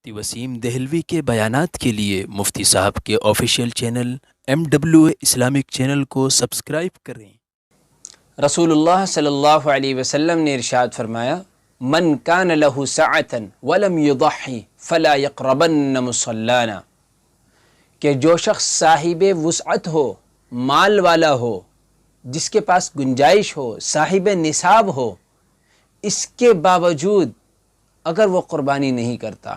مفتی وسیم دہلوی کے بیانات کے لیے مفتی صاحب کے official channel MW Islamic channel کو سبسکرائب کریں۔ رسول اللہ صلی اللہ علیہ وسلم نے ارشاد فرمایا، من کان لہ سعۃ ولم یضحی فلا یقربن مصلانا، کہ جو شخص صاحب وسعت ہو، مال والا ہو، جس کے پاس گنجائش ہو، صاحب نصاب ہو، اس کے باوجود اگر وہ قربانی نہیں کرتا،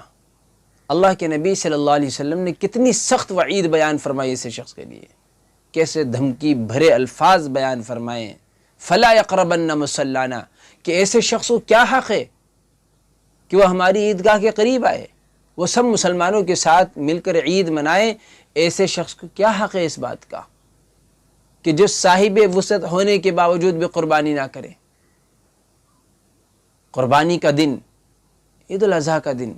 اللہ کے نبی صلی اللہ علیہ وسلم نے کتنی سخت وعید بیان فرمائی اسے شخص کے لیے، کیسے دھمکی بھرے الفاظ بیان فرمائے، فلا یقربن مصلانا، کہ ایسے شخص کو کیا حق ہے کہ وہ ہماری عیدگاہ کے قریب آئے، وہ سب مسلمانوں کے ساتھ مل کر عید منائے، ایسے شخص کو کیا حق ہے اس بات کا کہ جو صاحب وسعت ہونے کے باوجود بھی قربانی نہ کرے۔ قربانی کا دن، عید الاضحیٰ کا دن،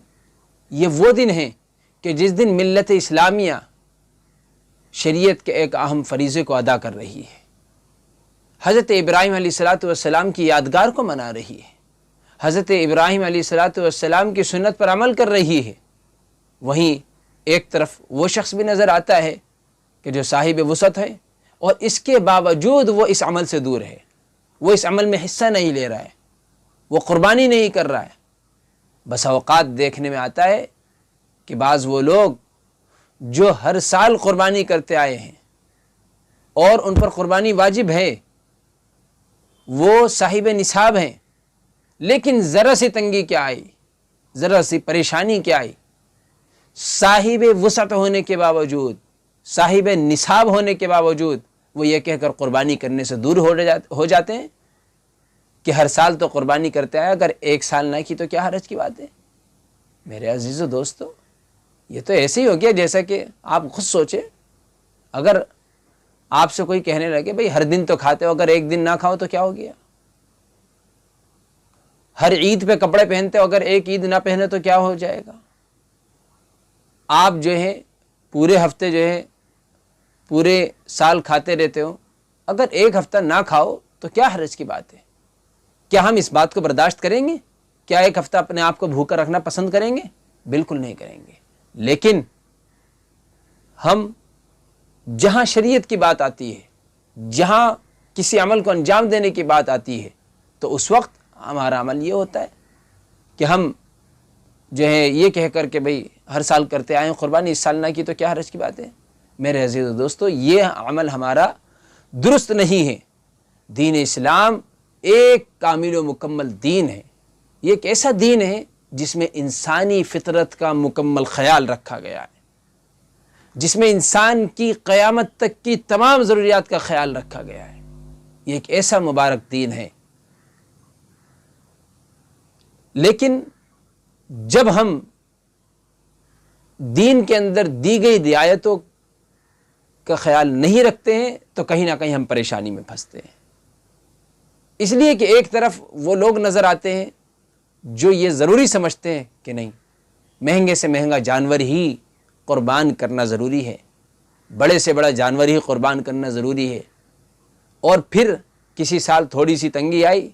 یہ وہ دن ہے کہ جس دن ملت اسلامیہ شریعت کے ایک اہم فریضے کو ادا کر رہی ہے، حضرت ابراہیم علیہ السلام کی یادگار کو منا رہی ہے، حضرت ابراہیم علیہ السلام کی سنت پر عمل کر رہی ہے۔ وہیں ایک طرف وہ شخص بھی نظر آتا ہے کہ جو صاحب وسعت ہے اور اس کے باوجود وہ اس عمل سے دور ہے، وہ اس عمل میں حصہ نہیں لے رہا ہے، وہ قربانی نہیں کر رہا ہے۔ بس اوقات دیکھنے میں آتا ہے کہ بعض وہ لوگ جو ہر سال قربانی کرتے آئے ہیں اور ان پر قربانی واجب ہے، وہ صاحب نصاب ہیں، لیکن ذرا سی تنگی کیا آئی، ذرا سی پریشانی کیا آئی، صاحب وسعت ہونے کے باوجود، صاحب نصاب ہونے کے باوجود وہ یہ کہہ کر قربانی کرنے سے دور ہو جاتے ہیں کہ ہر سال تو قربانی کرتے آئے، اگر ایک سال نہ کی تو کیا حرج کی بات ہے۔ میرے عزیز و دوستو، یہ تو ایسے ہی ہو گیا جیسا کہ آپ خود سوچیں، اگر آپ سے کوئی کہنے لگے بھئی ہر دن تو کھاتے ہو، اگر ایک دن نہ کھاؤ تو کیا ہو گیا؟ ہر عید پہ کپڑے پہنتے ہو، اگر ایک عید نہ پہنے تو کیا ہو جائے گا؟ آپ جو ہے پورے ہفتے جو ہے پورے سال کھاتے رہتے ہو، اگر ایک ہفتہ نہ کھاؤ تو کیا حرج کی بات ہے؟ کیا ہم اس بات کو برداشت کریں گے؟ کیا ایک ہفتہ اپنے آپ کو بھوکا رکھنا پسند کریں گے؟ بالکل نہیں کریں گے۔ لیکن ہم جہاں شریعت کی بات آتی ہے، جہاں کسی عمل کو انجام دینے کی بات آتی ہے، تو اس وقت ہمارا عمل یہ ہوتا ہے کہ ہم جو ہے یہ کہہ کر کہ بھئی ہر سال کرتے آئے ہیں قربانی، اس سال نہ کی تو کیا حرج کی بات ہے؟ میرے عزیز و دوستو، یہ عمل ہمارا درست نہیں ہے۔ دین اسلام ایک کامل و مکمل دین ہے، یہ ایک ایسا دین ہے جس میں انسانی فطرت کا مکمل خیال رکھا گیا ہے، جس میں انسان کی قیامت تک کی تمام ضروریات کا خیال رکھا گیا ہے۔ یہ ایک ایسا مبارک دین ہے۔ لیکن جب ہم دین کے اندر دی گئی رعایتوں کا خیال نہیں رکھتے ہیں تو کہیں نہ کہیں ہم پریشانی میں پھنستے ہیں، اس لیے کہ ایک طرف وہ لوگ نظر آتے ہیں جو یہ ضروری سمجھتے ہیں کہ نہیں، مہنگے سے مہنگا جانور ہی قربان کرنا ضروری ہے، بڑے سے بڑا جانور ہی قربان کرنا ضروری ہے، اور پھر کسی سال تھوڑی سی تنگی آئی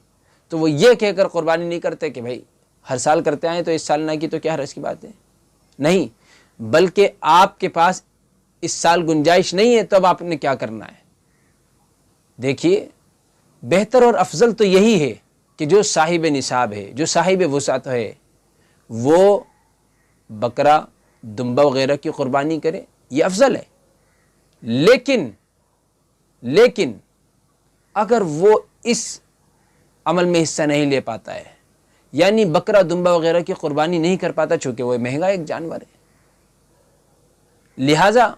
تو وہ یہ کہہ کر قربانی نہیں کرتے کہ بھائی ہر سال کرتے آئیں تو اس سال نہ کی تو کیا حرج کی بات ہے؟ نہیں، بلکہ آپ کے پاس اس سال گنجائش نہیں ہے تو اب آپ نے کیا کرنا ہے؟ دیکھیے، بہتر اور افضل تو یہی ہے کہ جو صاحب نصاب ہے، جو صاحب وسعت ہے، وہ بکرا، دمبا وغیرہ کی قربانی کرے، یہ افضل ہے۔ لیکن اگر وہ اس عمل میں حصہ نہیں لے پاتا ہے، یعنی بکرا دمبا وغیرہ کی قربانی نہیں کر پاتا چونکہ وہ مہنگا ایک جانور ہے، لہٰذا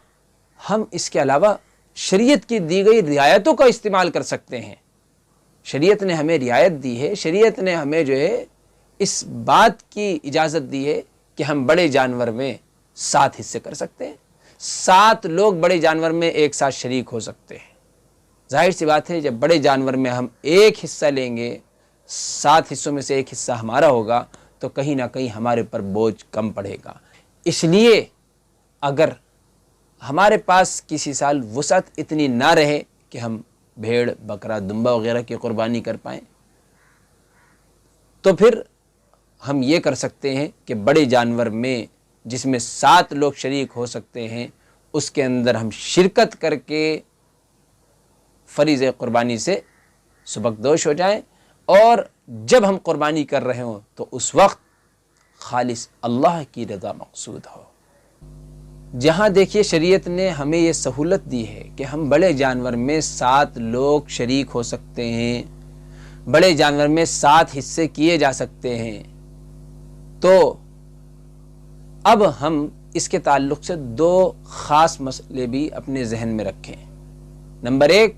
ہم اس کے علاوہ شریعت کی دی گئی رعایتوں کا استعمال کر سکتے ہیں۔ شریعت نے ہمیں رعایت دی ہے، شریعت نے ہمیں جو ہے اس بات کی اجازت دی ہے کہ ہم بڑے جانور میں 7 حصے کر سکتے ہیں، 7 لوگ بڑے جانور میں ایک ساتھ شریک ہو سکتے ہیں۔ ظاہر سی بات ہے جب بڑے جانور میں ہم ایک حصہ لیں گے، 7 حصوں میں سے ایک حصہ ہمارا ہوگا تو کہیں نہ کہیں ہمارے پر بوجھ کم پڑے گا۔ اس لیے اگر ہمارے پاس کسی سال وسعت اتنی نہ رہے کہ ہم بھیڑ، بکرا، دمبا وغیرہ کی قربانی کر پائیں، تو پھر ہم یہ کر سکتے ہیں کہ بڑے جانور میں جس میں 7 لوگ شریک ہو سکتے ہیں، اس کے اندر ہم شرکت کر کے فریضہ قربانی سے سبکدوش ہو جائیں، اور جب ہم قربانی کر رہے ہوں تو اس وقت خالص اللہ کی رضا مقصود ہو۔ جہاں دیکھیے شریعت نے ہمیں یہ سہولت دی ہے کہ ہم بڑے جانور میں 7 لوگ شریک ہو سکتے ہیں، بڑے جانور میں 7 حصے کیے جا سکتے ہیں، تو اب ہم اس کے تعلق سے 2 خاص مسئلے بھی اپنے ذہن میں رکھیں۔ نمبر 1،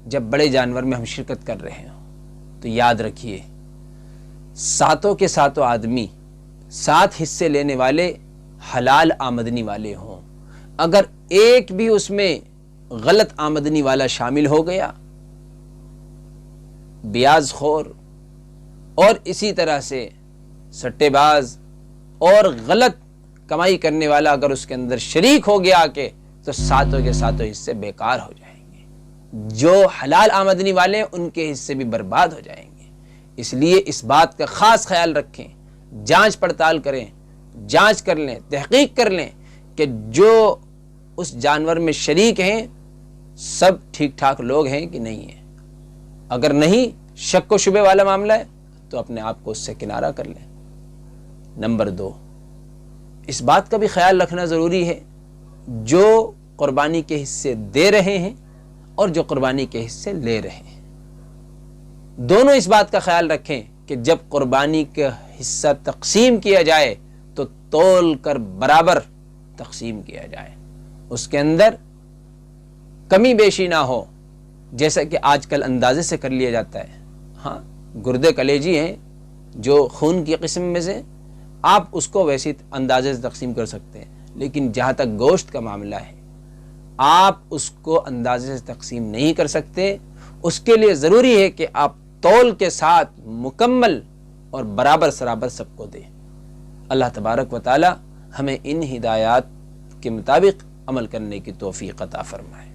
جب بڑے جانور میں ہم شرکت کر رہے ہوں تو یاد رکھیے 7 کے 7 آدمی 7 حصے لینے والے حلال آمدنی والے ہوں۔ اگر ایک بھی اس میں غلط آمدنی والا شامل ہو گیا، بیاض خور اور اسی طرح سے سٹے باز اور غلط کمائی کرنے والا اگر اس کے اندر شریک ہو گیا کہ تو 7 کے 7 حصے بیکار ہو جائیں گے، جو حلال آمدنی والے ہیں ان کے حصے بھی برباد ہو جائیں گے۔ اس لیے اس بات کا خاص خیال رکھیں، جانچ پڑتال کریں، جانچ کر لیں، تحقیق کر لیں کہ جو اس جانور میں شریک ہیں سب ٹھیک ٹھاک لوگ ہیں کہ نہیں ہیں۔ اگر نہیں، شک و شبے والا معاملہ ہے تو اپنے آپ کو اس سے کنارہ کر لیں۔ نمبر 2، اس بات کا بھی خیال رکھنا ضروری ہے جو قربانی کے حصے دے رہے ہیں اور جو قربانی کے حصے لے رہے ہیں، دونوں اس بات کا خیال رکھیں کہ جب قربانی کا حصہ تقسیم کیا جائے تو تول کر برابر تقسیم کیا جائے، اس کے اندر کمی بیشی نہ ہو، جیسا کہ آج کل اندازے سے کر لیا جاتا ہے۔ ہاں، گردے کلیجی ہیں جو خون کی قسم میں سے، آپ اس کو ویسے اندازے سے تقسیم کر سکتے ہیں، لیکن جہاں تک گوشت کا معاملہ ہے آپ اس کو اندازے سے تقسیم نہیں کر سکتے۔ اس کے لیے ضروری ہے کہ آپ تول کے ساتھ مکمل اور برابر سرابر سب کو دیں۔ اللہ تبارک و تعالی ہمیں ان ہدایات کے مطابق عمل کرنے کی توفیق عطا فرمائے۔